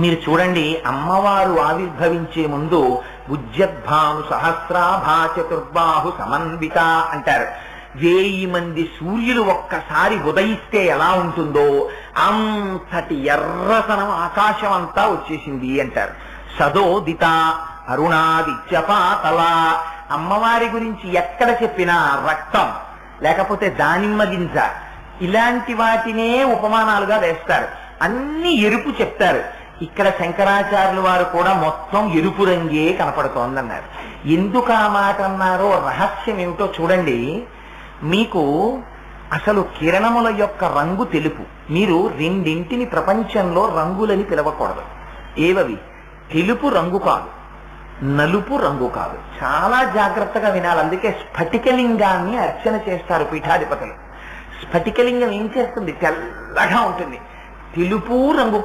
మీరు చూడండి, అమ్మవారు ఆవిర్భవించే ముందు ఉజ్జద్భాను సహస్రాభా చతుర్బాహు సమన్విత అంటారు. 1000 మంది సూర్యులు ఒక్కసారి ఉదయిస్తే ఎలా ఉంటుందో అంతటి ఎర్రతనం ఆకాశం అంతా వచ్చేసింది అంటారు. సదోదిత అరుణాదిత్యపాతల. అమ్మవారి గురించి ఎక్కడ చెప్పినా రక్తం లేకపోతే దానిమ్మ గింజ ఇలాంటి వాటినే ఉపమానాలుగా వేస్తారు. అన్ని ఎరుపు చెప్తారు. ఇక్కడ శంకరాచార్యులు వారు కూడా మొత్తం ఎరుపు రంగే కనపడుతోందన్నారు. ఎందుకు ఆ మాట అన్నారో రహస్యం ఏమిటో చూడండి. మీకు అసలు కిరణముల యొక్క రంగు తెలుపు. మీరు రెండింటిని ప్రపంచంలో రంగులని పిలవకూడదు. ఏవవి? తెలుపు రంగు కాదు, నలుపు రంగు కాదు. చాలా జాగ్రత్తగా వినాలి. అందుకే స్ఫటికలింగాన్ని అర్చన చేస్తారు పీఠాధిపతులు. స్ఫటికలింగం ఏం చేస్తుంది? తెల్లగా ఉంటుంది. తెలుపు రంగు